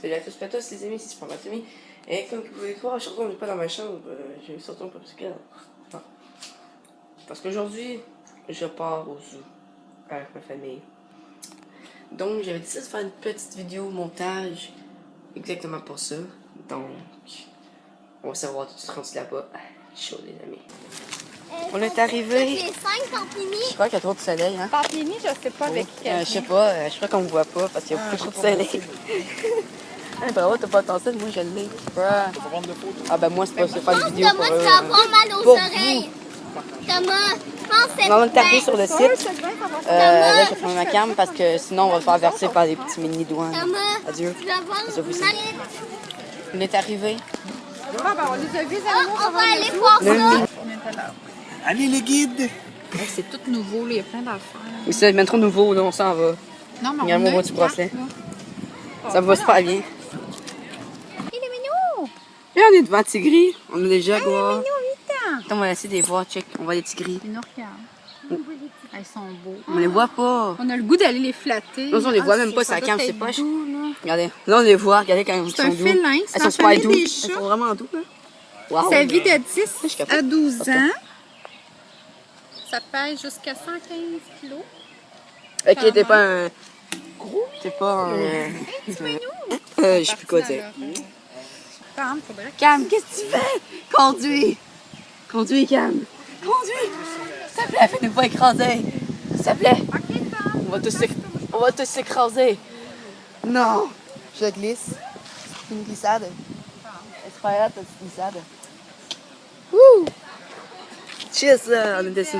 Salut à tous les amis, c'est Mathieu. Et comme vous pouvez le voir, aujourd'hui on n'est pas dans ma chambre, j'ai sorti un peu parce qu'aujourd'hui, je pars au zoo avec ma famille. Donc j'avais décidé de faire une petite vidéo montage exactement pour ça. Donc, on va savoir tout de suite rendu là-bas. Chaud les amis. On est arrivé. Les 5 Pampini. Je crois qu'il y a trop de soleil, hein? Pampini, je sais pas avec quel. Je sais pas, je crois qu'on me voit pas parce qu'il y a plus trop de soleil. Ah, bravo, t'as pas attendu, moi je l'ai. Ah, ben moi c'est pas faire une vidéo pour Thomas, eux. tu vas avoir mal aux oreilles. Thomas, je pense que c'est. On va taper sur le site. Là, je vais prendre ma cam parce que sinon on va se faire verser par des petits mini-douanes. Thomas, Adieu. tu vas avoir Ça vous mal. On est arrivé. Ah, ben, on les a vus, On va aller voir ça. Allez les guides! C'est tout nouveau, là, il y a plein d'affaires. Mais c'est même trop nouveau, là, on s'en va. Non, mais Regarde-moi mon petit bracelet. Ça me va super bien. Il est mignon. Et on est devant Tigri. On a des jaguars. Mignon, 8 ans. Attends, on va essayer de les voir, check. On voit les tigris. Ils nous regardent. Ils sont beaux. On les voit pas. On a le goût d'aller les flatter. Nous, on les voit même pas, ça ça doit cam, être c'est poche. doux, là. Regardez. Là, on les voit. Regardez quand ils C'est sont un doux. félin, Elles c'est sont la super famille doux. des Elles chats. sont vraiment doux, là. Wow. Ça vit de Je 10 capote. à 12 Ok. ans. Ça pèse jusqu'à 115 kilos. Ok, t'es pas un. T'es pas un. Je sais plus quoi dire. Cam, faudrait que... Cam, qu'est-ce que tu fais? Conduis! Conduis, Cam! Conduis! S'il te plaît, fais-nous pas écraser! S'il te plaît! On va tous s'écraser! Non! Je glisse. C'est une glissade. Est-ce que là, t'as une glissade? Wouh! Chill, ça! On est dessus.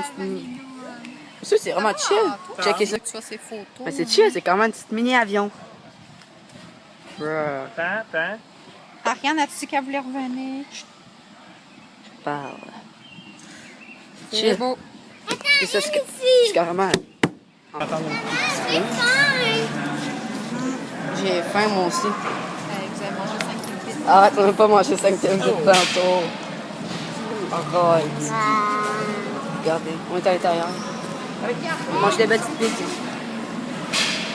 Ça, c'est vraiment chill. Checkez ça. Tu vois ces photos. Ben, c'est chill, c'est quand même un petit mini-avion. Bruh. Ariane, as-tu dit qu'elle voulait revenir? Parle. C'est Chill. beau. Et ça, c'est carrément. C'est fin. J'ai faim, moi aussi. Vous avez mangé 5 minutes. Arrête, on n'a pas mangé 5 minutes tantôt. Arrête. Regardez, on est à l'intérieur. On mange des petites pizzas.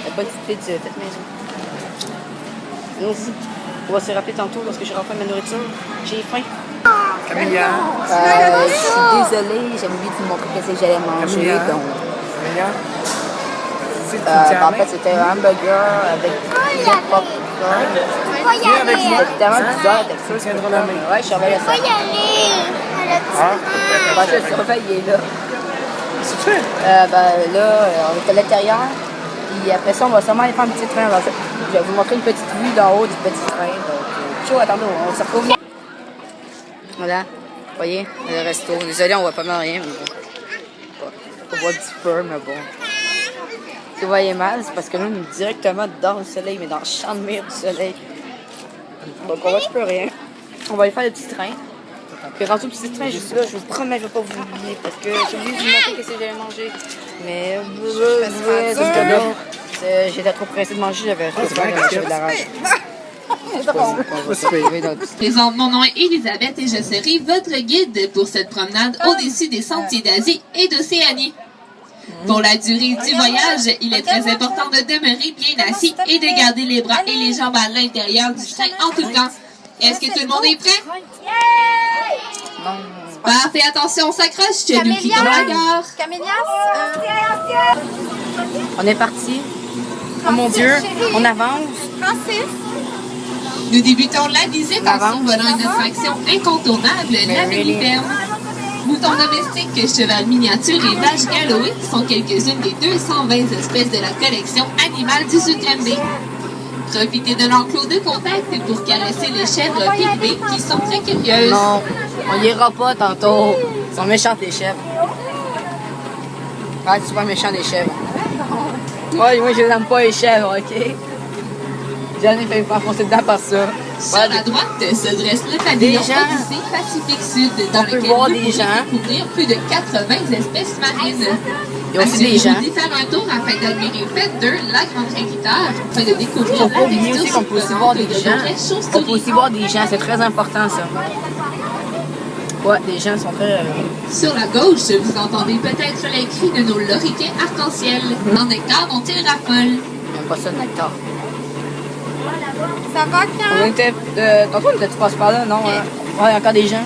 La bonne petite pizza faite maison. Nous aussi. On va se rappeler tantôt lorsque je rentre ma nourriture. J'ai faim. Camélia! Je suis désolée, j'avais oublié de vous montrer qu'est-ce que j'allais manger. Camélia. Donc, Camélia? en fait, c'était un hamburger avec des popcorn. On va y aller. C'était tellement bizarre avec ça. Ça tiendra la main. Ouais, je surveille On va ça. y aller. Parce que le surveille, il est là. Qu'est-ce que tu fais? On est à l'intérieur. Puis après ça, on va sûrement aller faire un petit train. Alors, je vais vous montrer une petite vue d'en haut du petit train. Donc, chaud, attendez, on se retrouve. Voilà, vous voyez, le resto. Désolé, on voit pas mal rien, mais bon. On voit un petit peu, mais bon. Si vous voyez mal, c'est parce que là, on est directement dans le soleil, mais dans le champ de mire du soleil. Donc, on voit un peu rien. On va aller faire le petit train. Puis rendu au petit train, juste là, je vous promets, je vais pas vous oublier parce que j'ai oublié de vous montrer ce que j'allais manger. Mais parce que là, j'étais trop pressée de manger, j'avais de la rage. Je présente, mon nom est Elisabeth et je serai votre guide pour cette promenade au-dessus des sentiers d'Asie et d'Océanie. Pour la durée du voyage, il est très important de demeurer bien assis et de garder les bras et les jambes à l'intérieur du train en tout temps. Est-ce que tout le monde est prêt? Parfait, attention, on s'accroche, nous quittons la gare. On est parti. Oh mon Dieu, on avance. Francis, Nous débutons la visite en survolant une attraction incontournable, la Mini-Ferme. Moutons domestiques, cheval miniature et vaches galoées sont quelques-unes des 220 espèces de la collection animale du Zoo de Granby. Profitez de l'enclos de contact pour caresser les chèvres pygmées qui sont très curieuses. Non, on ira pas tantôt. Ils sont méchants les chèvres. Ah, c'est super méchant les chèvres. Ouais, moi je n'aime pas les chèvres, ok? J'en ai fait me faire foncer dedans par ça. Sur la droite se dresse le pavillon Des gens. Odyssée Pacifique Sud, dans peut lequel voir vous des pourrez gens. découvrir plus de 80 espèces marines. Il y a aussi des Assurez-vous gens. d'y faire un tour afin d'admirer Fender, la grande inquiéteur, afin de découvrir Faut pas la oublier aussi texture qu'on peut aussi voir des surprenante de gens. vraies On peut chauves-souris. aussi voir des gens, c'est très important ça. Ouais, des gens sont très... Sur la gauche, vous entendez peut-être les cris de nos loriquets arc-en-ciel. En nectar dont ils raffolent. J'aime pas ça le nectar. Ça va On quand? était... tantôt, on était passé par là, non? Ouais, il y a encore des gens.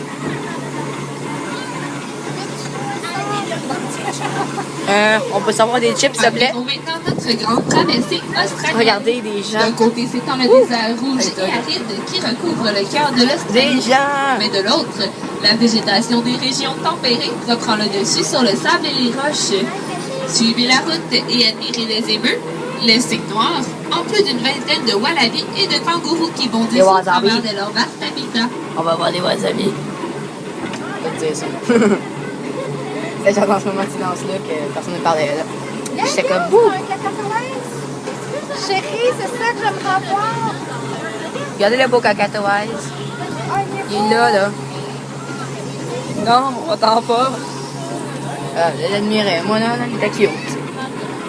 On peut savoir des chips, s'il te plaît? Arrêtons maintenant notre grande traversée australienne. Regardez, des gens. D'un côté s'étend le désert rouge et aride qui recouvre le cœur de l'Australie. Des gens! Mais de l'autre, la végétation des régions tempérées reprend le dessus sur le sable et les roches. Suivez la route et admirez les émeus, les cygnes noirs, en plus d'une vingtaine de wallabies et de kangourous qui bondissent au wasabi. travers de leur vaste habitat. On va voir des wasabi. Je peux te dire ça. C'était genre dans ce moment de silence-là que personne ne parlait là. J'étais comme bouh! Chérie, c'est ça que j'aimerais voir. Regardez le beau cacatoise. Il est là. Non, on t'entend pas. Ah, je l'admirais. Moi, non, il était cute. En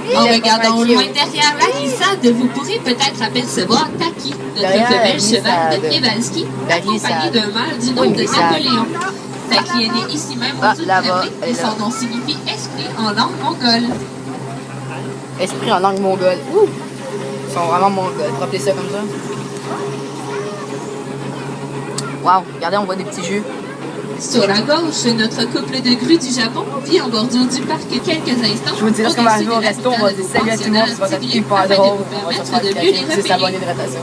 Il était regardant au vraiment loin cute. derrière la glissade, vous pourrez peut-être apercevoir Taki, notre Derrière la femelle cheval de glissade. Kewalski, La accompagnée glissade. d'un mâle du nom Oui, de glissade. Napoléon. Taki est né ici même Ah, au là-bas, Sud-Afrique elle et est là. son nom signifie esprit en langue mongole. Esprit en langue mongole. Ouh! Ils sont vraiment mongols. Faut appeler ça comme ça. Wow, regardez, on voit des petits jeux. Sur la gauche, notre couple de grues du Japon vit en bordure du parc quelques instants. Je vous dis, lorsqu'on va arriver au resto, on va dire salut à tout le monde, ça va être hyper drôle. On va se faire quelqu'un qui sait s'abonner de rotation.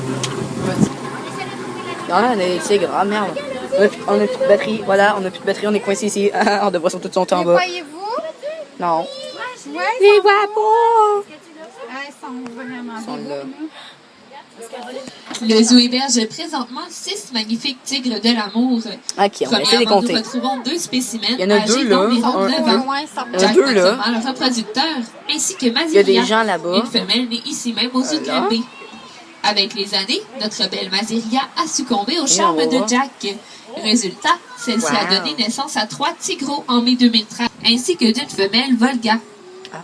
Non, on est tigres. Ah merde. On a plus de batterie. Voilà, on a plus de batterie, on est coincé ici. On devrait sur tout son temps en Les bas. voyez-vous? Non. Ouais, Les guapos! ils sont vraiment Ils sont là. Le zoo héberge présentement 6 magnifiques tigres de l'amour. Ok, on va essayer de les Premièrement, nous compter. retrouvons 2 spécimens Il y en a deux, âgés là. d'environ Un, 9 deux. ans. Il y en a Jack deux, là. Maxwell, le reproducteur, ainsi que Il y a des Maziria, gens là-bas. une femelle née ici même au sud Voilà. Granby. Avec les années, notre belle Maziria a succombé au Et charme on va de voir. Jack. Résultat, celle-ci a Wow. donné naissance à 3 tigros en mai 2013, ainsi que d'une femelle Volga. Ah.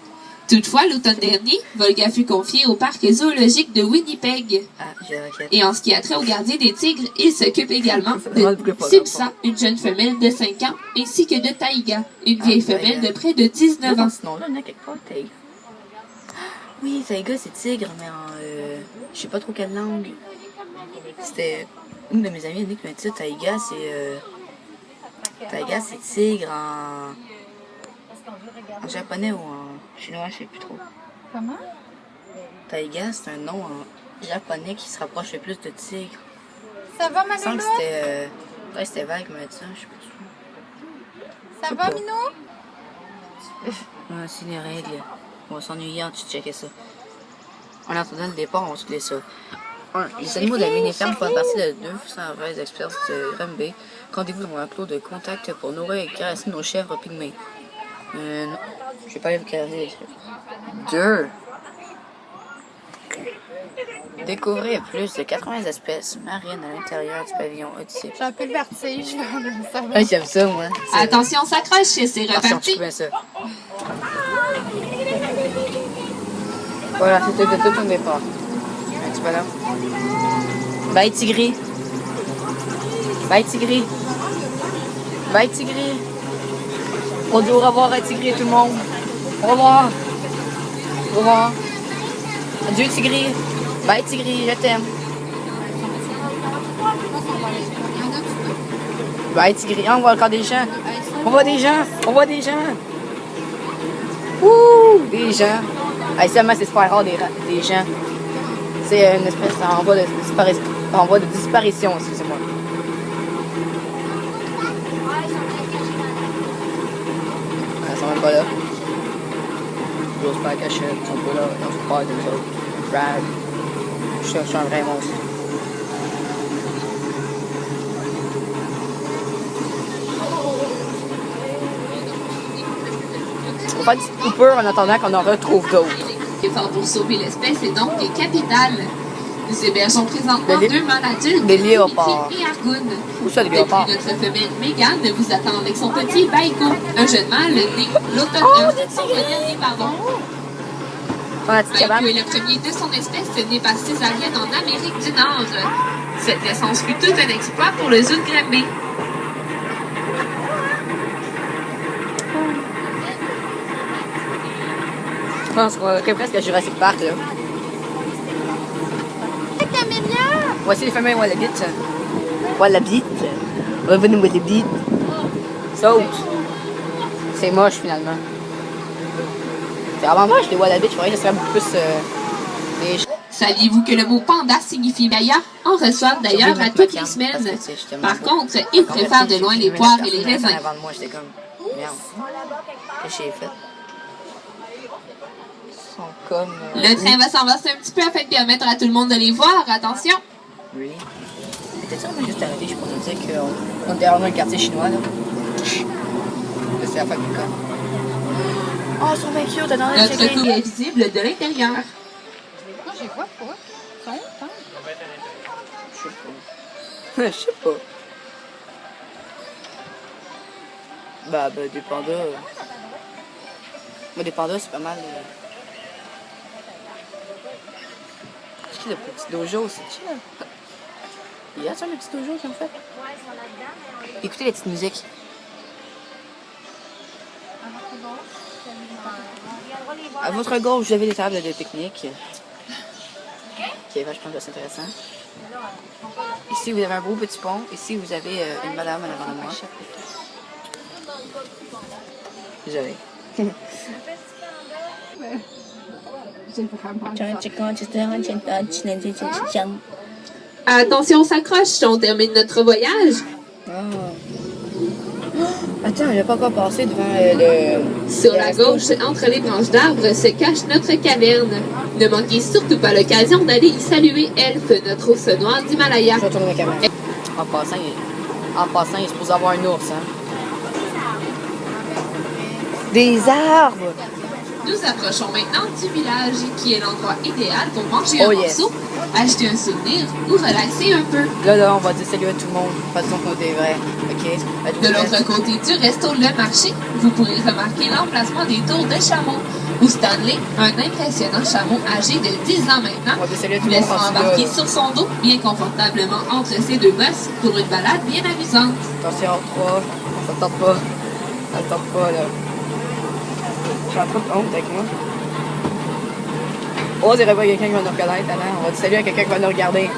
Toutefois, l'automne dernier, Volga fut confiée au parc zoologique de Winnipeg. Ah, j'ai raquette. Et en ce qui a trait au gardien des tigres, il s'occupe également C'est vraiment de beaucoup pas Sipsa, une jeune femelle de 5 ans, ainsi que de Taïga, une vieille Ah, femelle Taïga. de près de 19 ans. Sinon, là, il y en a quelque part, Taïga. Oui, Taïga, c'est tigre, mais en. Je sais pas trop quelle langue. C'était. Une de mes amies a dit que m'a dit ça, Taïga, c'est. Taïga, c'est tigre en japonais ou en chinois, je sais plus trop. Comment? Taïga, c'est un nom en japonais qui se rapproche le plus de tigre. Ça va, Il me semble Manolo? que c'était. Ouais, c'était vague, mais ça, je sais pas sûr. Ça va, Minou? Ouais, c'est les règles. On va s'ennuyer en de checker ça. En attendant le départ, on va se laisse ça. 1. Les animaux de la mini-ferme font partie de 220 experts de Granby. Rendez-vous dans l'enclos de contact pour nourrir et caresser nos chèvres pygmées. Non, je vais pas aller vous caresser les chèvres. 2. Découvrez plus de 80 espèces marines à l'intérieur du pavillon Odyssée. J'ai un peu le vertige. Ça va. Ah, j'aime ça, moi. Attention, on s'accroche, c'est Attention, reparti. je bien ça. Voilà, c'était de tout ton départ. Un petit bonhomme. Bye, tigri. Bye, tigri. Bye, tigri. On dit au revoir à tigri, tout le monde. Au revoir. Au revoir. Adieu, tigri. Bye, tigri, je t'aime. Bye, tigri. Ah, on voit encore des gens. On voit des gens. On voit des gens. Ouh, des gens. Hey, seulement, c'est super rare des gens. C'est une espèce en voie de disparition, excusez-moi. Ils sont même pas là. Ils osent pas cacher, ils sont pas là, ils ont peur de nous autres. Rag. Je suis un vrai monstre. On va faire une petite coupure en attendant qu'on en retrouve d'autres. L'effort pour sauver l'espèce est donc capital. Nous hébergeons présentement Des 2 mâles adultes, des léopards. Dimitri et Argoun. Où ça, les Depuis, léopards? notre femelle Mégane vous attend avec son petit Baïko, un jeune mâle né l'automne dernier. On a un petit Baïko kebab. est le premier de son espèce né par césarienne en Amérique du Nord. Cette naissance fut tout un exploit pour le zoo de Granby. Je pense qu'on est presque à Jurassic Park, là. Camélia! Voici les fameux Wallabies. Wallabies. Revenez Wallabies. Saute. C'est moche finalement. C'est vraiment moche les Wallabies. Je croyais que ce serait beaucoup plus. Saviez-vous que le mot panda signifie Maya? On reçoit d'ailleurs à toutes les semaines. Par contre, ils préfèrent de loin les poires et les raisins. Avant de moi, j'étais comme. Merde. Qu'est-ce que j'ai fait? Ils sont comme. Le train va s'enverser un petit peu afin de permettre à tout le monde de les voir. Attention! Oui. Peut-être ça, on va juste arrêter, je pourrais dire qu'on était dans un quartier chinois, là. C'est la fac du corps. Oh, ils sont bien cute, t'as dans le Notre tour est visible de l'intérieur. Moi, je les vois pas. Ils sont où, tant? Je sais pas. Bah, des pandas. Des pandas, c'est pas mal. C'est qui le petit dojo? C'est qui là? Il y a ça le petit dojo qu'ils ont fait? Écoutez les petites musiques. À votre gauche, vous avez des tables de pique-nique. Qui est vachement intéressant. Ici, vous avez un beau petit pont. Ici, vous avez une madame en avant de moi. Désolé. Attention, on s'accroche, on termine notre voyage. Attends, je vais pas encore passer devant le... Sur la gauche, entre les branches d'arbres, se cache notre caverne. Ne manquez surtout pas l'occasion d'aller y saluer Elf, notre ours noir d'Himalaya. Je vais tourner ma caméra. En passant, il est supposé avoir un ours, hein. Des arbres! Nous approchons maintenant du village, qui est l'endroit idéal pour manger un morceau, acheter un souvenir ou relaxer un peu. Là, on va dire salut à tout le monde. Pas de son côté vrai. OK? De l'autre côté du resto Le Marché, vous pourrez remarquer l'emplacement des tours de chameau, où Stanley, un impressionnant chameau âgé de 10 ans maintenant, vous laissera embarquer sur son dos bien confortablement entre ses deux bosses pour une balade bien amusante. Attention, 3. Ça tente pas. Ça tente pas, là. Je suis en train de honte avec moi. Oh, c'est pas quelqu'un qui va nous reconnaître, là. On va dire salut à quelqu'un qui va nous regarder.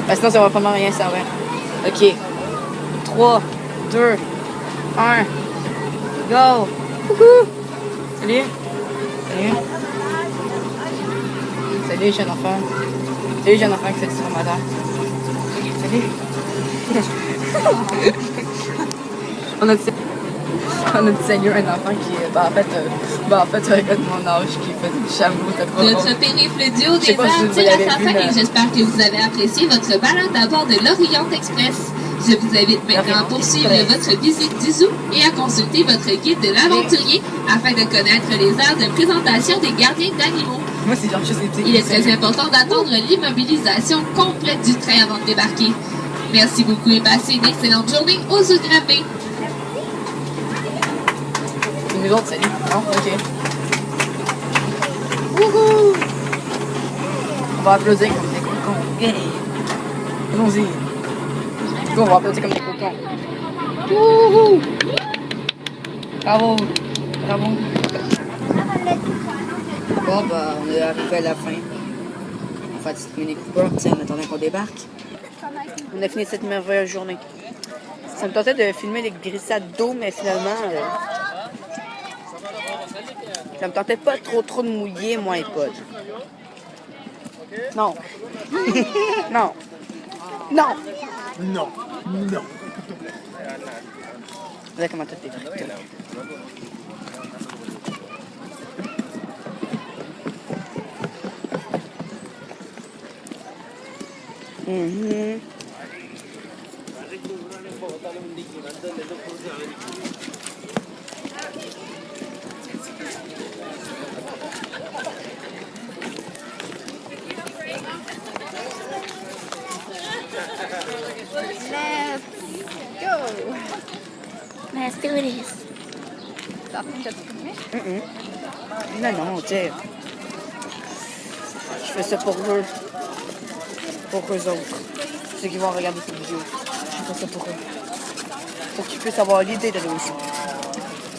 Parce que sinon, ça va vraiment rien servir. OK. 3, 2, 1. Go! Coucou! Salut! Salut! Salut, jeune enfant. Salut, jeune enfant qui fait du ramadan. Salut! On a dit salut à un enfant qui, en fait, de mon âge, qui fait du chameau. Notre périple du haut des arbres tire à sa fin et j'espère que vous avez apprécié votre balade à bord de l'Orient Express. Je vous invite maintenant à poursuivre votre visite du zoo et à consulter votre guide de l'aventurier afin de connaître les aires de présentation des gardiens d'animaux. Moi, c'est genre juste les petits. Il est très important d'attendre l'immobilisation complète du train avant de débarquer. Merci beaucoup et passez une excellente journée au zoo de Granby. Nous autres, salut. Non? OK. Wouhou! On va applaudir comme des cocons. Hey! Allons-y. On va applaudir comme des cocons. Wouhou! Bravo! Bravo! Bon, bah, on est arrivé à la fin. On va faire une coupure, en attendant qu'on débarque. On a fini cette merveilleuse journée. Ça me tentait de filmer les glissades d'eau, mais finalement... ça me tentait pas trop de mouiller, moi et Paul. Non. Non. Non. Non. Non. Regarde comment t'as tes frites. Let's do this. Non, tu sais. Je fais ça pour eux. Pour eux autres. Ceux qui vont regarder cette vidéo. Je fais ça pour eux. Pour qu'ils puissent avoir l'idée d'aller au zoo.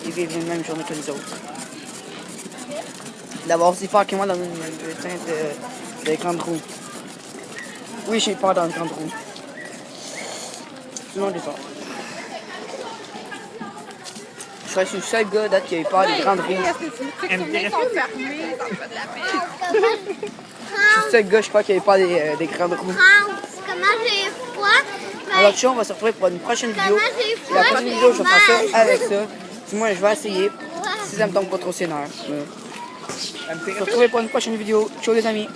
Et vivre une même journée que les autres. D'avoir aussi fort que moi dans une bulletin de grande roue. Oui, j'ai peur dans le grand trou. Tout le monde est peur. Je suis le seul gars date qui a eu peur des grandes roues. Tes tournées sont fermées, ça me fait de la peine. Je suis le seul gars, je crois, qui a eu peur des grandes roues. Comment j'ai froid? Alors, tu sais, on va se retrouver pour une prochaine vidéo. Comment j'ai Et froid? la prochaine vidéo, je vais faire ça avec ça. Du moins, je vais essayer. Si ça me tombe pas trop sénère. On va se retrouver pour une prochaine vidéo. Ciao les amis.